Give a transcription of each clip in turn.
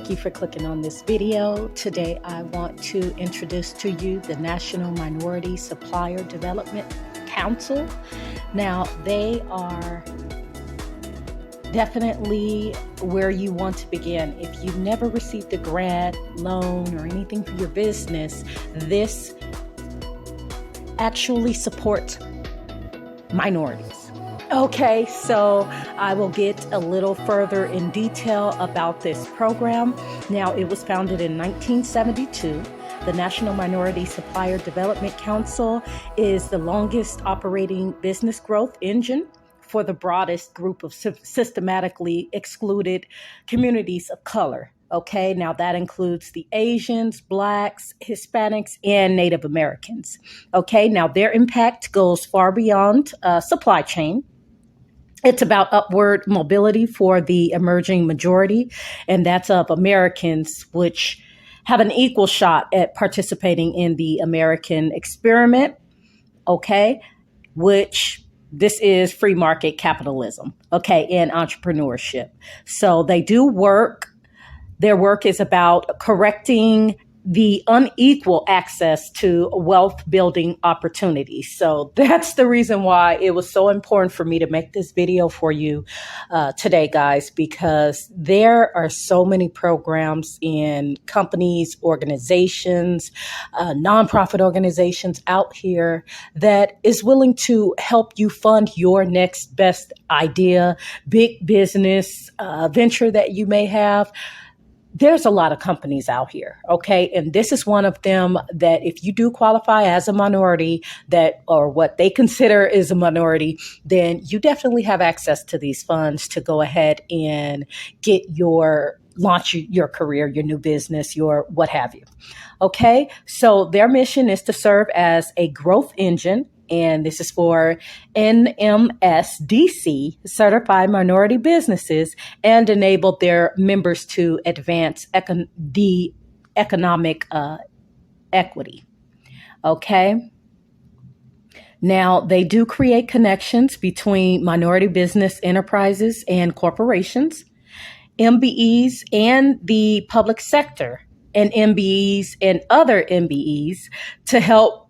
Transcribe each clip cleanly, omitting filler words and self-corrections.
Thank you for clicking on this video. Today, I want to introduce to you the National Minority Supplier Development Council. Now, they are definitely where you want to begin. If you've never received a grant, loan, or anything for your business, this actually supports minorities. Okay, so I will get a little further in detail about this program. Now, it was founded in 1972. The National Minority Supplier Development Council is the longest operating business growth engine for the broadest group of systematically excluded communities of color. Okay, now that includes the Asians, Blacks, Hispanics, and Native Americans. Okay, now their impact goes far beyond supply chain. It's about upward mobility for the emerging majority, and that's of Americans, which have an equal shot at participating in the American experiment, okay, which this is free market capitalism, okay, and entrepreneurship. So they do work. Their work is about correcting the unequal access to wealth building opportunities. So that's the reason why it was so important for me to make this video for you today, guys, because there are so many programs in companies, organizations, nonprofit organizations out here that is willing to help you fund your next best idea, big business venture that you may have. There's a lot of companies out here, okay? And this is one of them that if you do qualify as a minority or what they consider is a minority, then you definitely have access to these funds to go ahead and launch your career, your new business, your what have you. Okay, so their mission is to serve as a growth engine, and this is for NMSDC certified minority businesses, and enable their members to advance the economic equity. Okay. Now, they do create connections between minority business enterprises and corporations, MBEs, and the public sector, and MBEs and other MBEs to help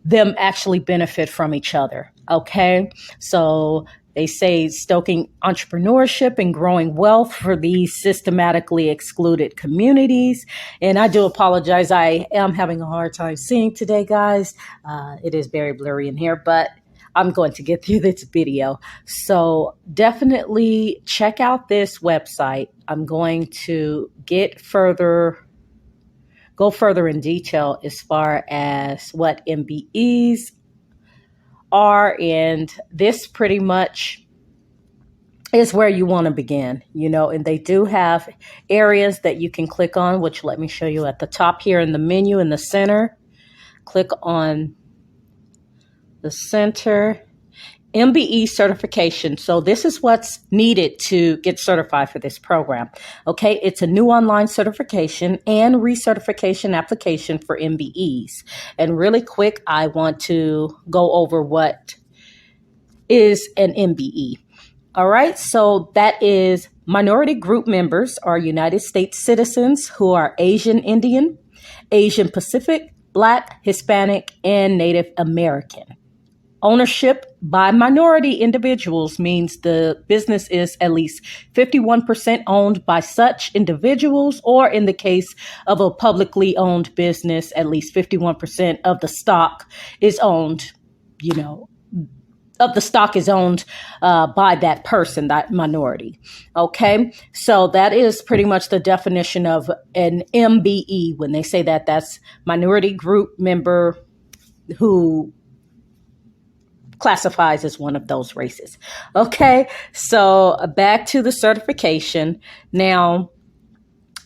them actually benefit from each other. Okay. So they say stoking entrepreneurship and growing wealth for these systematically excluded communities. And I do apologize. I am having a hard time seeing today, guys. It is very blurry in here, but I'm going to get through this video. So definitely check out this website. I'm going to go further in detail as far as what MBEs are, and this pretty much is where you want to begin, and they do have areas that you can click on, which let me show you at the top here in the menu in the center. Click on the center. Mbe Certification. So this is what's needed to get certified for this program. Okay, it's a new online certification and recertification application for MBEs. And really quick, I want to go over what is an MBE. All right, so that is minority group members are United States citizens who are Asian Indian, Asian Pacific, Black, Hispanic, and Native American. Ownership by minority individuals means the business is at least 51% owned by such individuals, or in the case of a publicly owned business, at least 51% of the stock is owned, by that person, that minority. Okay, so that is pretty much the definition of an MBE. When they say that, that's minority group member who classifies as one of those races. Okay, so back to the certification. Now,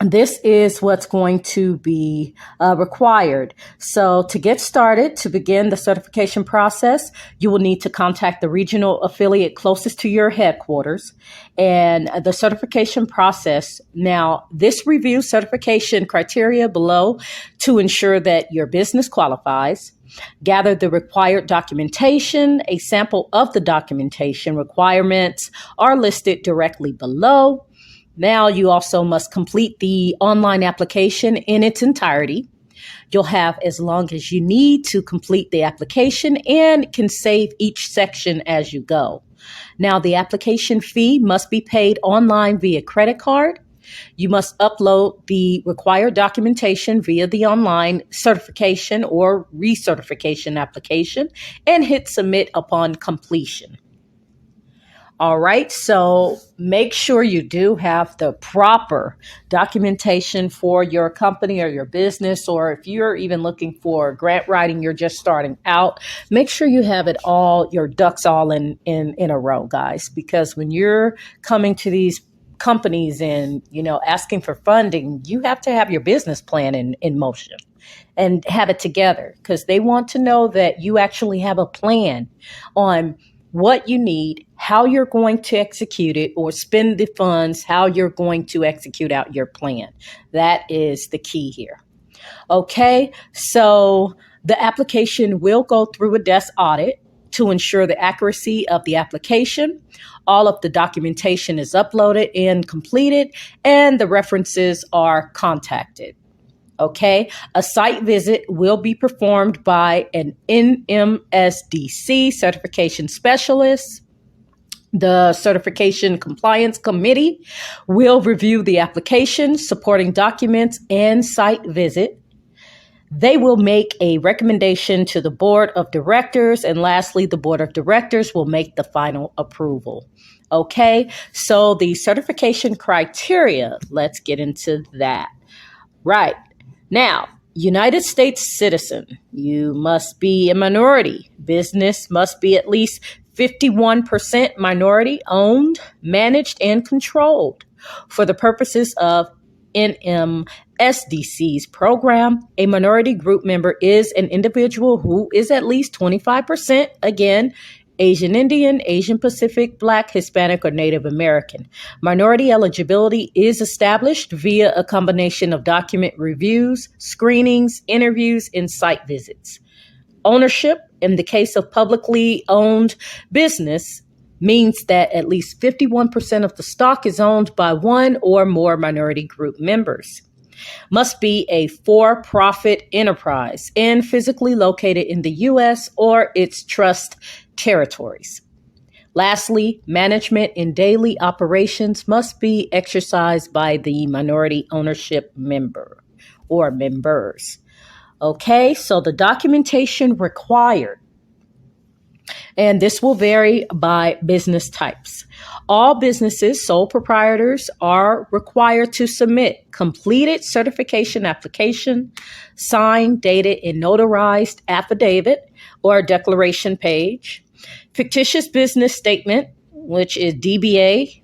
this is what's going to be required. So to get started, to begin the certification process, you will need to contact the regional affiliate closest to your headquarters. And the certification process, now this reviews certification criteria below to ensure that your business qualifies. Gather the required documentation. A sample of the documentation requirements are listed directly below. Now you also must complete the online application in its entirety. You'll have as long as you need to complete the application and can save each section as you go. Now, the application fee must be paid online via credit card. You must upload the required documentation via the online certification or recertification application and hit submit upon completion. All right, so make sure you do have the proper documentation for your company or your business, or if you're even looking for grant writing, you're just starting out, make sure you have it all, your ducks all in a row, guys, because when you're coming to these companies and, asking for funding, you have to have your business plan in motion and have it together because they want to know that you actually have a plan on what you need, how you're going to execute it or spend the funds, how you're going to execute out your plan. That is the key here. Okay, so the application will go through a desk audit to ensure the accuracy of the application. All of the documentation is uploaded and completed, and the references are contacted. Okay, a site visit will be performed by an NMSDC certification specialist. The Certification Compliance Committee will review the application, supporting documents, and site visit. They will make a recommendation to the board of directors. And lastly, the board of directors will make the final approval. Okay, so the certification criteria, let's get into that. Right. Now, United States citizen, you must be a minority. Business must be at least 51% minority owned, managed, and controlled. For the purposes of NMSDC's program, a minority group member is an individual who is at least 25%, again, Asian Indian, Asian Pacific, Black, Hispanic, or Native American. Minority eligibility is established via a combination of document reviews, screenings, interviews, and site visits. Ownership, in the case of publicly owned business, means that at least 51% of the stock is owned by one or more minority group members. Must be a for-profit enterprise and physically located in the U.S. or its trust territories. Lastly, management in daily operations must be exercised by the minority ownership member or members. Okay, so the documentation required, and this will vary by business types. All businesses, sole proprietors, are required to submit completed certification application, signed, dated, and notarized affidavit or declaration page, fictitious business statement, which is DBA,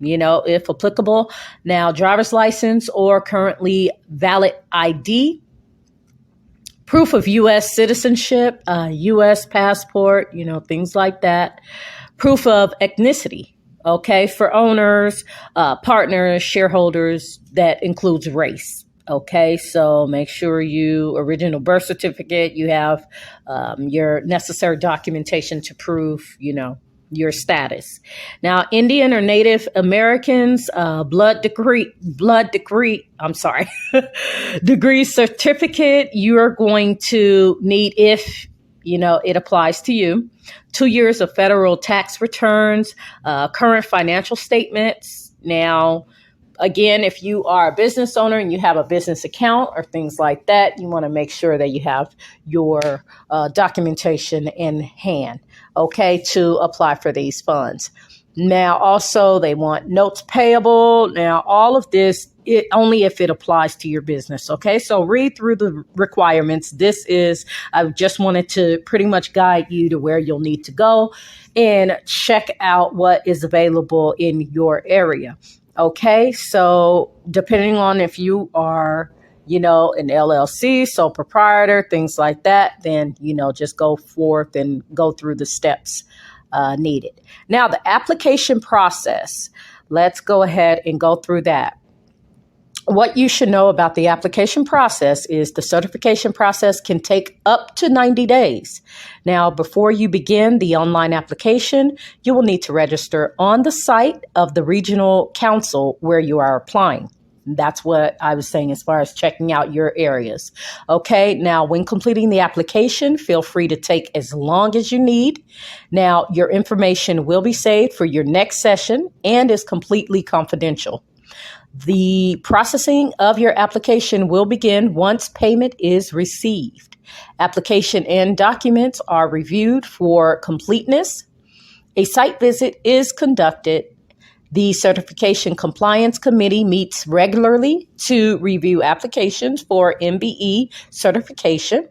if applicable. Now, driver's license or currently valid ID, proof of U.S. citizenship, U.S. passport, things like that. Proof of ethnicity, okay, for owners, partners, shareholders, that includes race. Okay, so make sure you original birth certificate, you have your necessary documentation to prove, your status. Now, Indian or Native Americans, degree certificate, you are going to need, if it applies to you, 2 years of federal tax returns, current financial statements. Now, again, if you are a business owner and you have a business account or things like that, you want to make sure that you have your documentation in hand, okay, to apply for these funds. Now, also, they want notes payable. Now, all of this, only if it applies to your business, okay? So read through the requirements. I just wanted to pretty much guide you to where you'll need to go and check out what is available in your area. Okay, so depending on if you are, an LLC, sole proprietor, things like that, then, just go forth and go through the steps needed. Now, the application process, let's go ahead and go through that. What you should know about the application process is the certification process can take up to 90 days. Now, before you begin the online application, you will need to register on the site of the regional council where you are applying. That's what I was saying as far as checking out your areas. Okay, now when completing the application, feel free to take as long as you need. Now, your information will be saved for your next session and is completely confidential. The processing of your application will begin once payment is received. Application and documents are reviewed for completeness. A site visit is conducted. The Certification Compliance Committee meets regularly to review applications for MBE certification.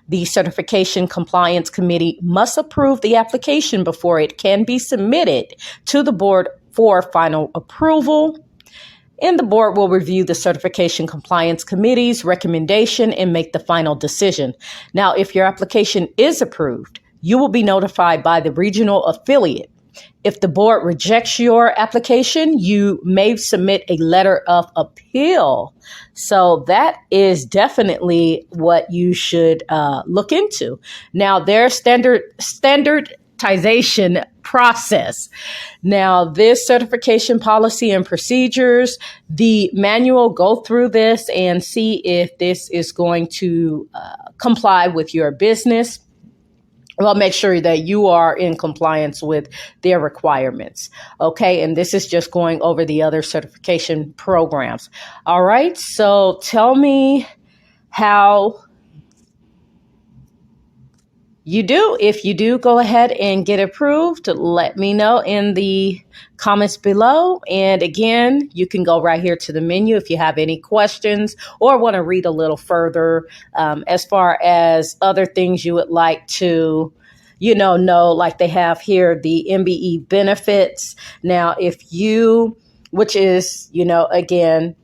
The Certification Compliance Committee must approve the application before it can be submitted to the board for final approval. And the board will review the Certification Compliance Committee's recommendation and make the final decision. Now, if your application is approved, you will be notified by the regional affiliate. If the board rejects your application, you may submit a letter of appeal. So that is definitely what you should look into. Now, their standardization process. Now, this certification policy and procedures, the manual, go through this and see if this is going to comply with your business. Well, make sure that you are in compliance with their requirements. Okay. And this is just going over the other certification programs. All right. So tell me how you do. If you do go ahead and get approved, let me know in the comments below. And again, you can go right here to the menu if you have any questions or want to read a little further as far as other things you would like to know, like they have here, the MBE benefits. Now, if you, which is, again,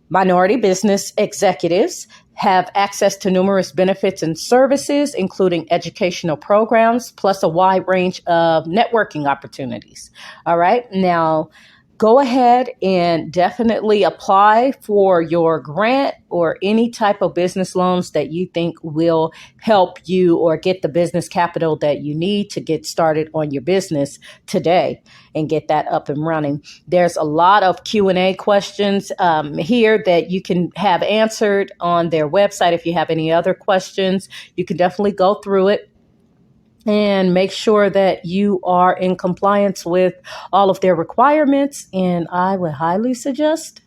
minority business executives have access to numerous benefits and services, including educational programs, plus a wide range of networking opportunities. All right. Now, go ahead and definitely apply for your grant or any type of business loans that you think will help you or get the business capital that you need to get started on your business today and get that up and running. There's a lot of Q&A questions here that you can have answered on their website. If you have any other questions, you can definitely go through it and make sure that you are in compliance with all of their requirements. And I would highly suggest